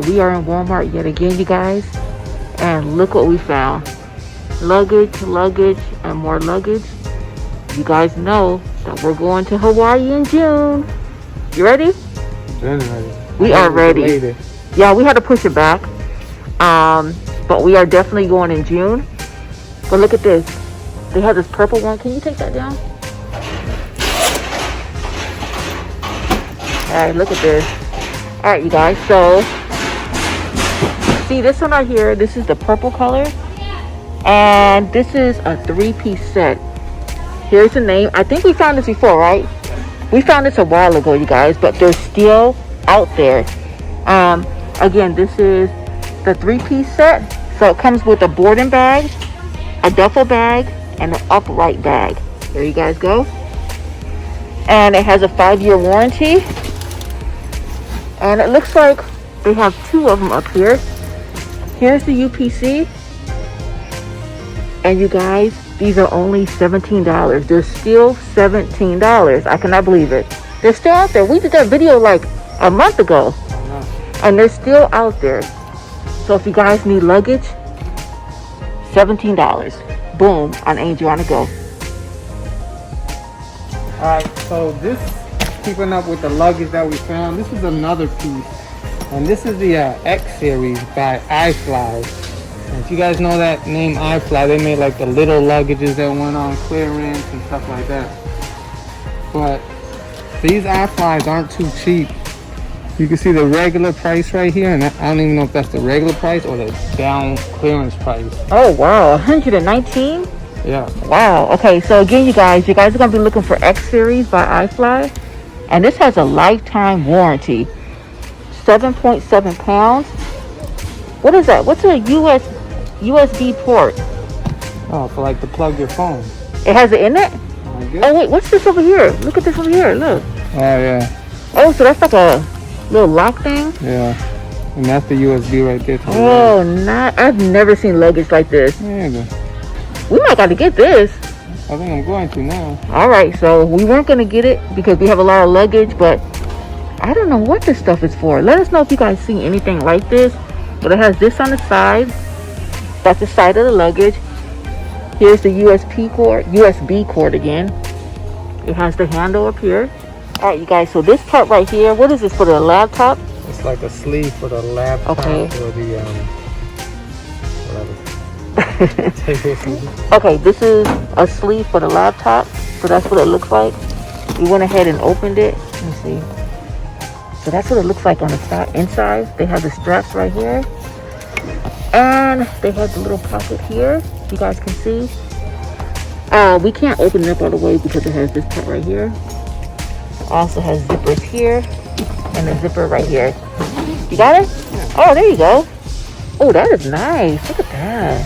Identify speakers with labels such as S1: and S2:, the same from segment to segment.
S1: right, we are in Walmart yet again, you guys. And look what we found. Luggage, and more luggage. You guys know that we're going to Hawaii in June. You ready?
S2: Ready.
S1: We are ready. Yeah, we had to push it back. But we are definitely going in June. But look at this. They have this purple one. Can you take that down? Alright, look at this. Alright, you guys. So, see this one right here. This is the purple color. And this is a 3-piece set. Here's the name. I think we found this before, right? We found this a while ago, you guys. But they're still out there. Again, this is the 3-piece set. So it comes with a boarding bag, a duffel bag, and an upright bag. There you guys go. And it has a 5-year warranty. And it looks like they have 2 of them up here. Here's the UPC. And you guys, these are only $17. They're still $17. I cannot believe it. They're still out there. We did that video like a month ago. And they're still out there. So if you guys need luggage, $17. Boom, on Angel on the Go.
S2: Alright, so this, keeping up with the luggage that we found, this is another piece. And this is the X series by iFly. And if you guys know that name iFly, they made like the little luggages that went on clearance and stuff like that. But these iFlies aren't too cheap. You can see the regular price right here, and I don't even know if that's the regular price or the down clearance price.
S1: Oh wow, 119?
S2: Yeah.
S1: Wow. Okay, so again, you guys are gonna be looking for X series by iFly, and this has a lifetime warranty. 7.7 pounds. What is that? What's a USB port?
S2: Oh, for like to plug your phone.
S1: It has it in it?
S2: Oh
S1: wait, what's this over here? Look at this over here. Look.
S2: Oh yeah.
S1: Oh, so that's like a little lock thing?
S2: Yeah. And that's the USB right there.
S1: Oh, I've never seen luggage like this.
S2: Yeah.
S1: We might got to get this.
S2: I think I'm going to now.
S1: Alright, so we weren't going to get it because we have a lot of luggage, but I don't know what this stuff is for. Let us know if you guys see anything like this. But it has this on the side. That's the side of the luggage. Here's the USB cord again. It has the handle up here. Alright, you guys, so this part right here, what is this, for the laptop?
S2: It's like a sleeve for the laptop or the whatever.
S1: Okay, this is a sleeve for the laptop. So that's what it looks like. We went ahead and opened it. Let me see. So that's what it looks like on the inside. They have the straps right here. And they have the little pocket here. You guys can see. We can't open it up all the way because it has this part right here. Also has zippers here and a zipper right here. You got it? Oh, there you go. Oh, that is nice. Look at that.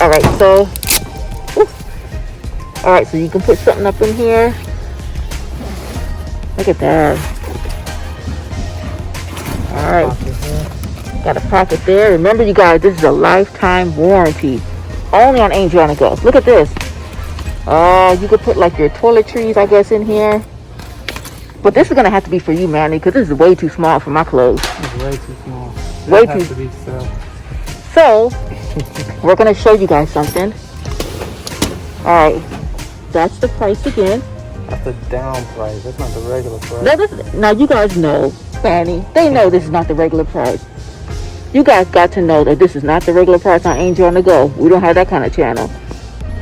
S1: Alright, so alright, so you can put something up in here. Look at that. Alright. Got a pocket there. Remember, you guys, this is a lifetime warranty. Only on Angel on the Go. Look at this. You could put like your toiletries, I guess, in here. But this is gonna have to be for you, Manny, because this is way too small for my clothes.
S2: It's way too small.
S1: Way too. So we're gonna show you guys something. All right, that's the price again.
S2: That's the down price. That's not the regular price.
S1: Now you guys know, Manny. They know this is not the regular price. You guys got to know that this is not the regular price on Angel on the Go. We don't have that kind of channel.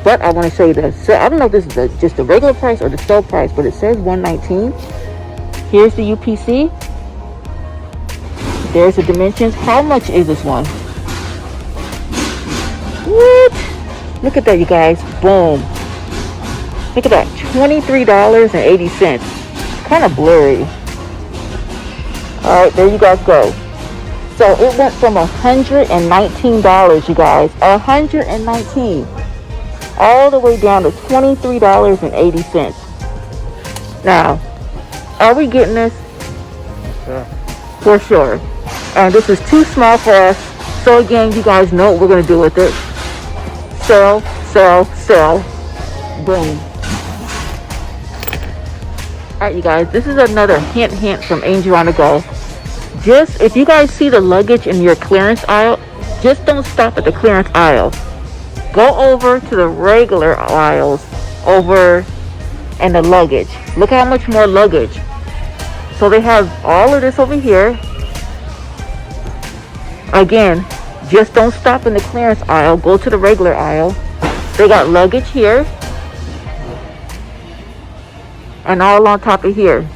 S1: But I want to show you this. So I don't know if this is just the regular price or the sale price, but it says $119. Here's the UPC. There's the dimensions. How much is this one? What? Look at that, you guys. Boom. Look at that. $23.80. Kind of blurry. All right, there you guys go. So it went from $119, you guys. $119. All the way down to $23.80. Now, are we getting this?
S2: Sure.
S1: For sure. And this is too small for us. So again, you guys know what we're going to do with it. Sell, sell, sell. Boom. Alright, you guys, this is another hint from Angel on the Go. just, if you guys see the luggage in your clearance aisle, just don't stop at the clearance aisle. Go over to the regular aisles over in the luggage. Look how much more luggage. So they have all of this over here. Again, just don't stop in the clearance aisle. Go to the regular aisle. They got luggage here. And all on top of here.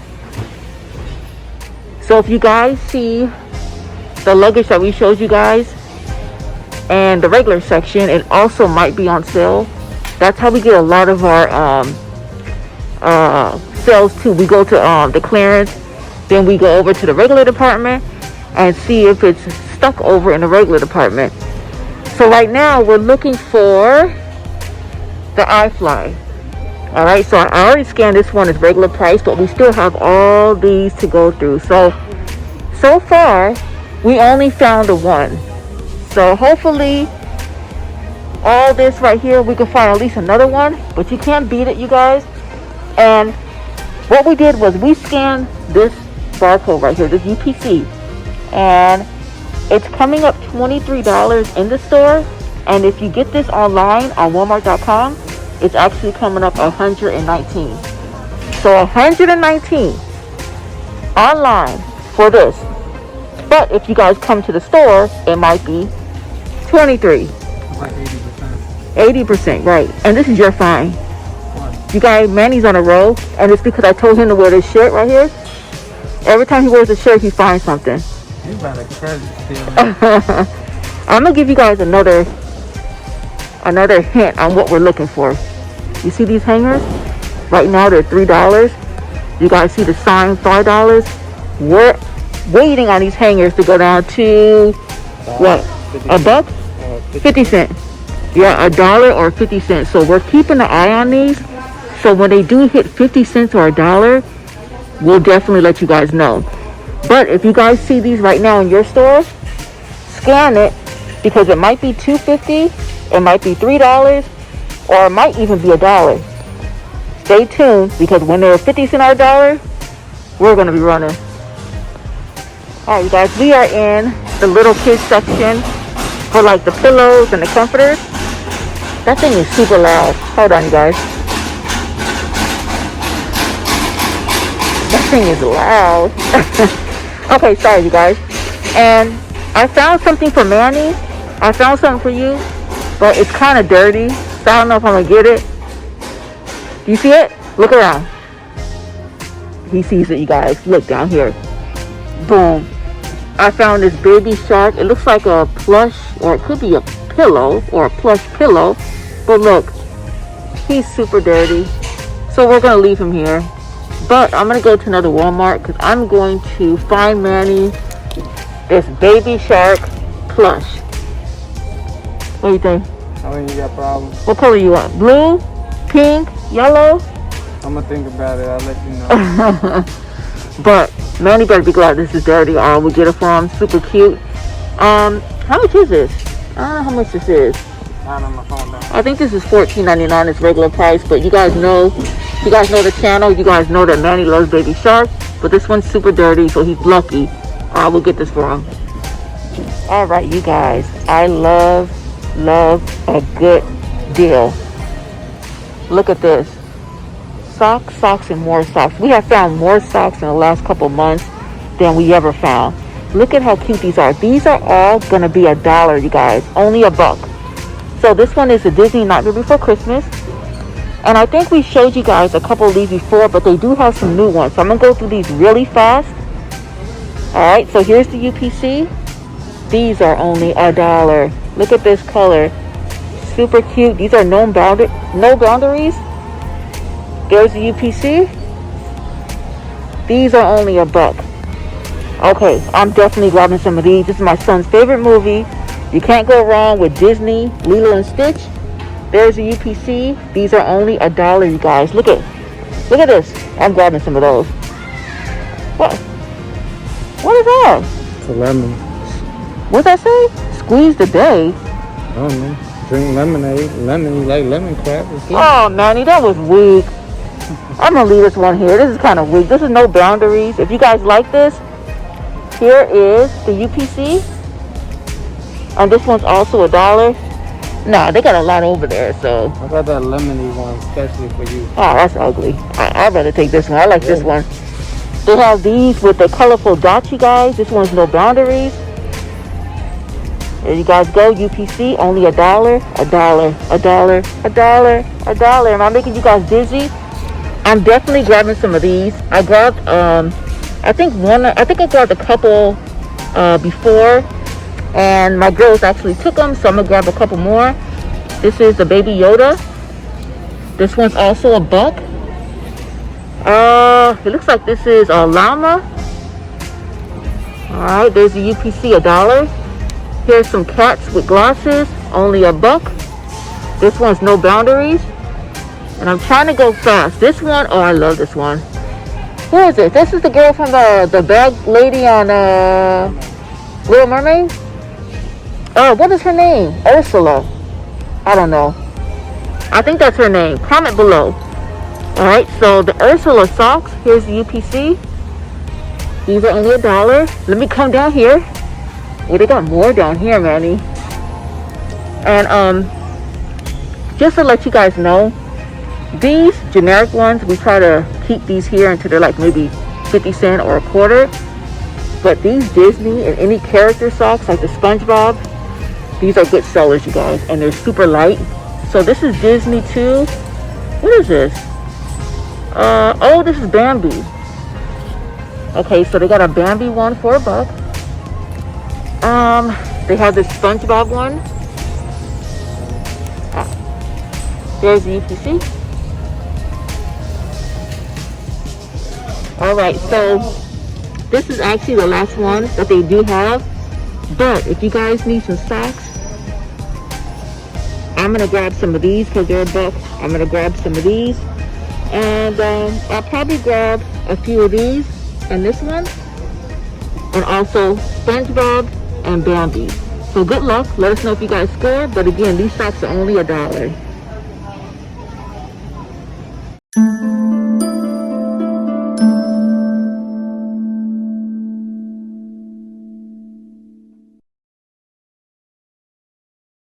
S1: So if you guys see the luggage that we showed you guys and the regular section, it also might be on sale. That's how we get a lot of our sales too. We go to the clearance, then we go over to the regular department and see if it's stuck over in the regular department. So right now we're looking for the iFly. All right, so I already scanned this one as regular price, but we still have all these to go through. So far we only found the one. So hopefully all this right here, we can find at least another one, but you can't beat it, you guys. And what we did was we scanned this barcode right here, this UPC, and it's coming up $23 in the store. And if you get this online on Walmart.com, it's actually coming up $119. So $119 online for this. But if you guys come to the store, it might be $23.
S2: Like 80%.
S1: 80%, right. And this is your fine.
S2: What?
S1: You guys, Manny's on a roll, and it's because I told him to wear this shirt right here. Every time he wears a shirt, he finds something.
S2: You about to credit stealing.
S1: I'm gonna give you guys another hint on what we're looking for. You see these hangers? Right now they're $3. You guys see the sign $5? We're waiting on these hangers to go down to what? A buck? 50 cents. Yeah, $1 or 50 cents. So we're keeping an eye on these. So when they do hit 50 cents or $1, we'll definitely let you guys know. But if you guys see these right now in your store, scan it, because it might be $2.50, it might be $3, or it might even be $1. Stay tuned, because when they're 50 cents or $1, we're gonna be running. All right, you guys, we are in the little kids section for like the pillows and the comforters. That thing is super loud. Hold on, you guys. That thing is loud. Okay, sorry, you guys. And I found something for Manny. I found something for you, but it's kind of dirty, so I don't know if I'm gonna get it. Do you see it? Look around. He sees it, you guys. Look down here. Boom. I found this baby shark. It looks like a plush, or it could be a pillow, or a plush pillow. But look, he's super dirty. So we're going to leave him here. But I'm going to go to another Walmart, because I'm going to find Manny this baby shark plush. What do you think?
S2: I mean, you got problems.
S1: What color you want? Blue? Pink? Yellow?
S2: I'm going to think about it. I'll let you know.
S1: But Manny better be glad this is dirty, or we'll get it for him. Super cute. How much is this? I don't know how much this is.
S2: Not on my phone now.
S1: I think this is $14.99. It's regular price, but you guys know the channel. You guys know that Manny loves baby shark, but this one's super dirty, so he's lucky. I will get this for him. All right, you guys. I love a good deal. Look at this. Socks, and more socks. We have found more socks in the last couple months than we ever found. Look at how cute these are. These are all gonna be $1, you guys. Only $1. So this one is the Disney Nightmare Before Christmas. And I think we showed you guys a couple of these before, but they do have some new ones. So I'm gonna go through these really fast. All right, so here's the UPC. These are only $1. Look at this color. Super cute. These are no boundaries. There's the UPC. These are only $1. Okay, I'm definitely grabbing some of these. This is my son's favorite movie. You can't go wrong with Disney, Lilo and Stitch. There's the UPC. These are only $1, you guys. Look at this. I'm grabbing some of those. What is that?
S2: It's a lemon.
S1: What's that say? Squeeze the day.
S2: I don't know. Drink lemonade. Lemon, you like lemon crab?
S1: Oh, Manny, that was weak. I'm gonna leave this one here. This is kind of weak. This is no boundaries. If you guys like this, Here is the UPC. And this one's also $1. Nah, they got a lot over there, so.
S2: I got that lemony one especially for you.
S1: Oh, that's ugly. I'd rather take this one. I like this one. They have these with the colorful dots, you guys. This one's no boundaries. There you guys go. UPC, only $1. $1. Am I making you guys dizzy? I'm definitely grabbing some of these. I grabbed, I think I grabbed a couple before. And my girls actually took them, so I'm gonna grab a couple more. This is the Baby Yoda. This one's also $1. It looks like this is a llama. All right, there's the UPC, $1. Here's some cats with glasses, only $1. This one's no boundaries. And I'm trying to go fast. This one, oh, I love this one. Who is it? This is the girl from the bag lady on Little Mermaid. Oh, what is her name? Ursula. I don't know. I think that's her name. Comment below. Alright, so the Ursula socks. Here's the UPC. These are only $1. Let me come down here. Oh, they got more down here, Manny. And just to let you guys know, these generic ones, we try to keep these here until they're like maybe 50 cents or $0.25. But these Disney and any character socks, like the SpongeBob, these are good sellers, you guys, and they're super light. So this is Disney too. What is this? Oh, this is Bambi. Okay, so they got a Bambi one for $1. They have this SpongeBob one. There's the UPC. All right, so this is actually the last one that they do have. But if you guys need some socks, I'm gonna grab some of these because they're $1. I'm gonna grab some of these, and I'll probably grab a few of these and this one, and also SpongeBob and Bambi. So good luck. Let us know if you guys scored. But again, these socks are only $1.